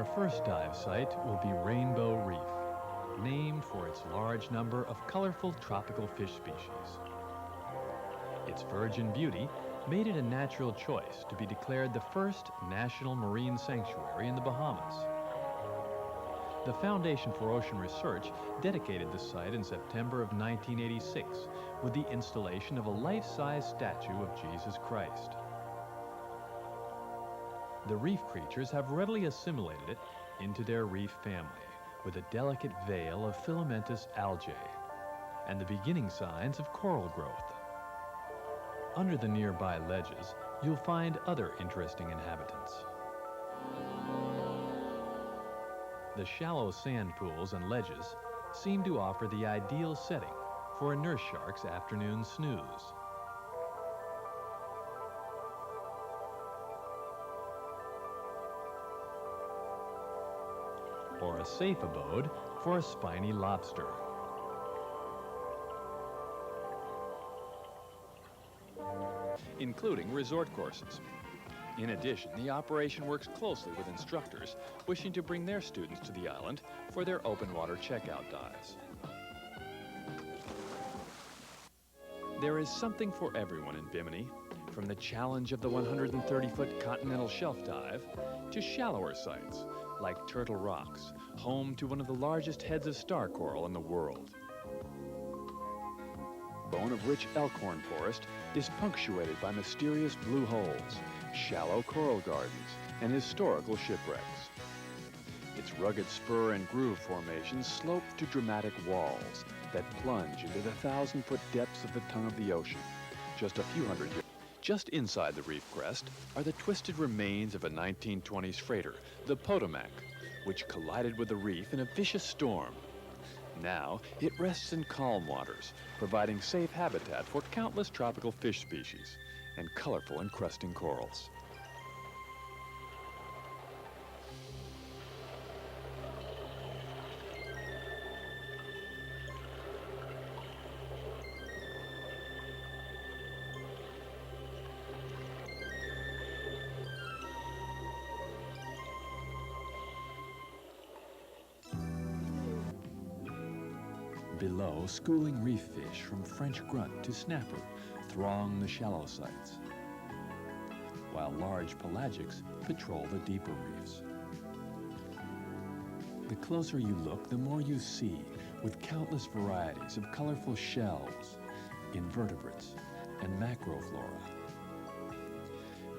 Our first dive site will be Rainbow Reef, named for its large number of colorful tropical fish species. Its virgin beauty made it a natural choice to be declared the first national marine sanctuary in the Bahamas. The Foundation for Ocean Research dedicated the site in September of 1986 with the installation of a life-size statue of Jesus Christ. The reef creatures have readily assimilated it into their reef family with a delicate veil of filamentous algae and the beginning signs of coral growth. Under the nearby ledges, you'll find other interesting inhabitants. The shallow sand pools and ledges seem to offer the ideal setting for a nurse shark's afternoon snooze. Or a safe abode for a spiny lobster. Including resort courses. In addition, the operation works closely with instructors wishing to bring their students to the island for their open water checkout dives. There is something for everyone in Bimini, from the challenge of the 130-foot continental shelf dive to shallower sites like Turtle Rocks, home to one of the largest heads of star coral in the world. Bone of rich elkhorn forest is punctuated by mysterious blue holes, shallow coral gardens, and historical shipwrecks. Its rugged spur and groove formations slope to dramatic walls that plunge into the 1,000-foot depths of the tongue of the ocean, just a few hundred years. Just inside the reef crest are the twisted remains of a 1920s freighter, the Potomac, which collided with the reef in a vicious storm. Now, it rests in calm waters, providing safe habitat for countless tropical fish species and colorful encrusting corals. Below, schooling reef fish from French grunt to snapper throng the shallow sites, while large pelagics patrol the deeper reefs. The closer you look, the more you see, with countless varieties of colorful shells, invertebrates, and macroflora.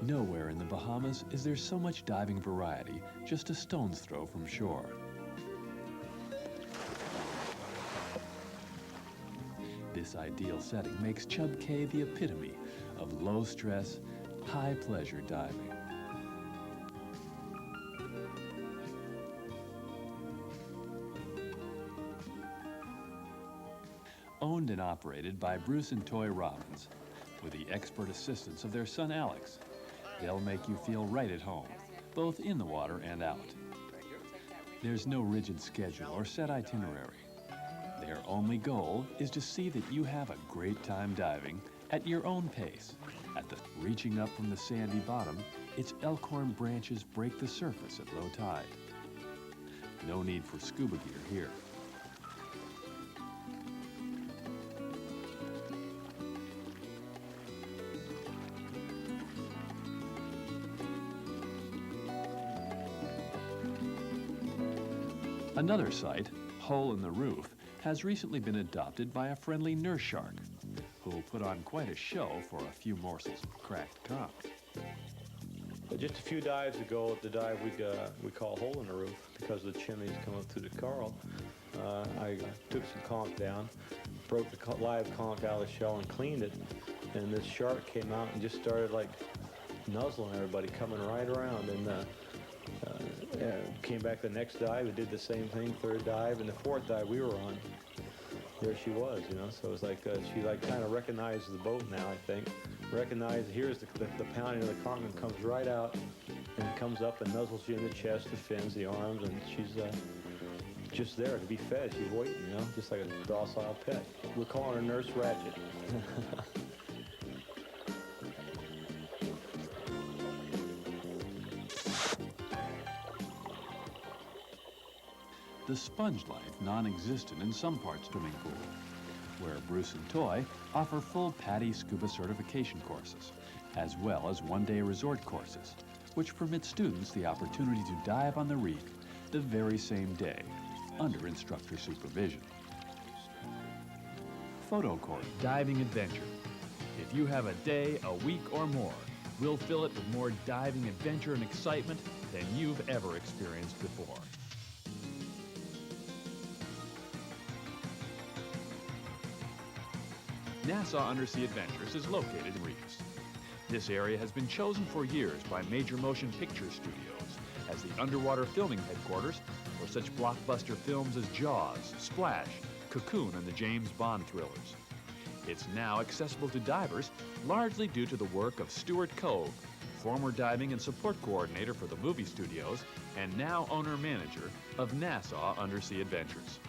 Nowhere in the Bahamas is there so much diving variety just a stone's throw from shore. This ideal setting makes Chub Cay the epitome of low-stress, high-pleasure diving. Owned and operated by Bruce and Toy Robbins, with the expert assistance of their son Alex, they'll make you feel right at home, both in the water and out. There's no rigid schedule or set itinerary. Their only goal is to see that you have a great time diving at your own pace. Reaching up from the sandy bottom, its elkhorn branches break the surface at low tide. No need for scuba gear here. Another site, Hole in the Roof, has recently been adopted by a friendly nurse shark, who will put on quite a show for a few morsels of cracked conch. Just a few dives ago, the dive we call Hole in the Roof, because the chimneys come up through the coral, I took some conch down, broke the live conch out of the shell and cleaned it, and this shark came out and just started like nuzzling everybody, coming right around, and came back the next dive, it did the same thing, third dive, and the fourth dive we were on, there she was, you know, so it was like, she like kind of recognizes the boat now, I think, recognized, here's the pounding of the conch, and comes right out, and comes up and nuzzles you in the chest, the fins, the arms, and she's just there to be fed, she's waiting, you know, just like a docile pet. We're calling her Nurse Ratchet. the sponge life non-existent in some parts swimming pool, where Bruce and Toy offer full PADI scuba certification courses, as well as one-day resort courses, which permit students the opportunity to dive on the reef the very same day, under instructor supervision. Photo course diving adventure. If you have a day, a week, or more, we'll fill it with more diving adventure and excitement than you've ever experienced before. Nassau Undersea Adventures is located in Reefs. This area has been chosen for years by major motion picture studios as the underwater filming headquarters for such blockbuster films as Jaws, Splash, Cocoon, and the James Bond thrillers. It's now accessible to divers largely due to the work of Stuart Cove, former diving and support coordinator for the movie studios and now owner-manager of Nassau Undersea Adventures.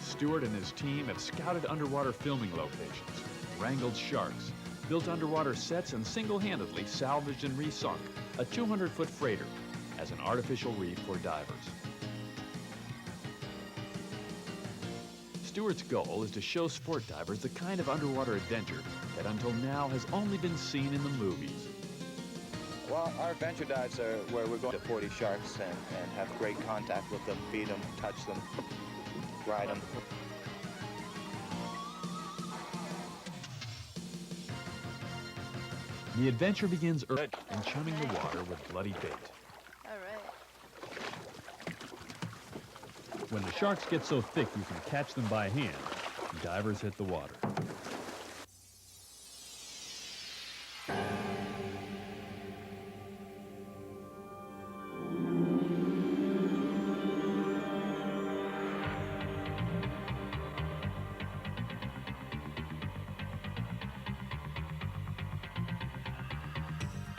Stuart and his team have scouted underwater filming locations, wrangled sharks, built underwater sets, and single-handedly salvaged and resunk a 200-foot freighter as an artificial reef for divers. Stuart's goal is to show sport divers the kind of underwater adventure that until now has only been seen in the movies. Well, our adventure dives are where we're going to 40 sharks and have great contact with them, feed them, touch them, ride them. The adventure begins early in chumming the water with bloody bait. All right. When the sharks get so thick you can catch them by hand, divers hit the water.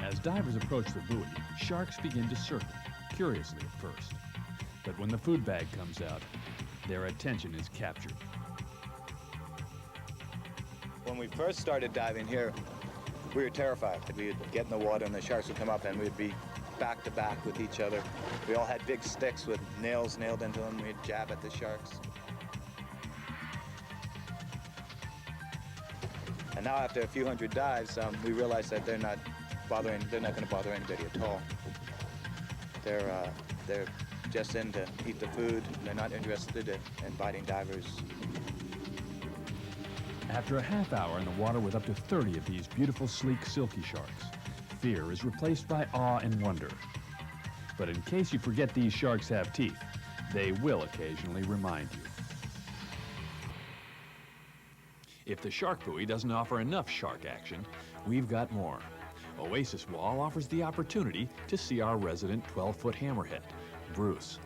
As divers approach the buoy, sharks begin to circle, curiously at first. But when the food bag comes out, their attention is captured. When we first started diving here, we were terrified. We'd get in the water and the sharks would come up and we'd be back to back with each other. We all had big sticks with nails nailed into them. We'd jab at the sharks. And now after a few hundred dives, we realized that they're not going to bother anybody at all. They're just in to eat the food. They're not interested in biting divers. After a half hour in the water with up to 30 of these beautiful, sleek, silky sharks, fear is replaced by awe and wonder. But in case you forget these sharks have teeth, they will occasionally remind you. If the shark buoy doesn't offer enough shark action, we've got more. Oasis Wall offers the opportunity to see our resident 12-foot hammerhead, Bruce.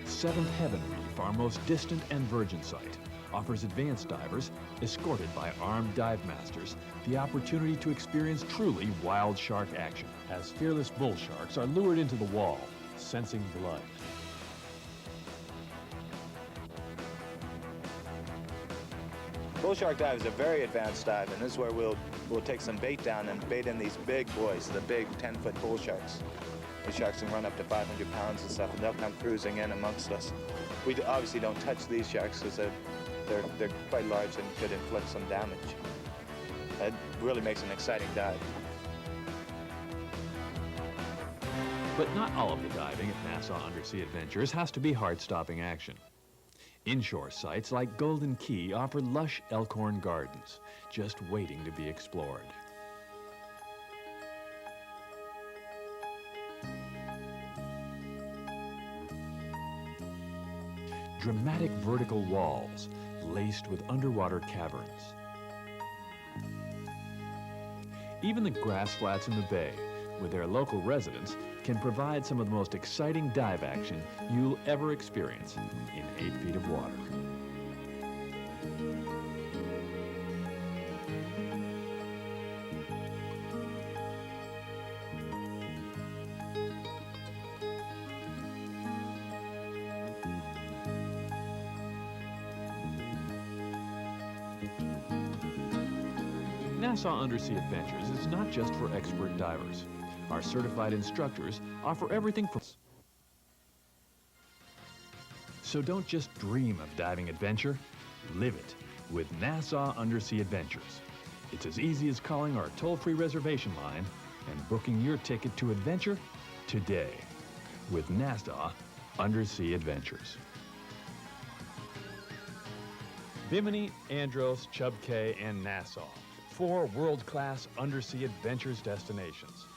Seventh Heaven Reef, our most distant and virgin site, offers advanced divers, escorted by armed dive masters, the opportunity to experience truly wild shark action, as fearless bull sharks are lured into the wall, sensing blood. Bull shark dive is a very advanced dive, and this is where we'll take some bait down and bait in these big boys, the big 10-foot bull sharks. The sharks can run up to 500 pounds and stuff, and they'll come cruising in amongst us. We obviously don't touch these sharks because they're quite large and could inflict some damage. It really makes an exciting dive. But not all of the diving at Nassau Undersea Adventures has to be heart-stopping action. Inshore sites like Golden Key offer lush elkhorn gardens, just waiting to be explored. Dramatic vertical walls laced with underwater caverns. Even the grass flats in the bay, with their local residents, can provide some of the most exciting dive action you'll ever experience in 8 feet of water. Nassau Undersea Adventures is not just for expert divers. Our certified instructors offer everything from... So don't just dream of diving adventure, live it with Nassau Undersea Adventures. It's as easy as calling our toll-free reservation line and booking your ticket to adventure today with Nassau Undersea Adventures. Bimini, Andros, Chub Cay, and Nassau. 4 world-class undersea adventures destinations.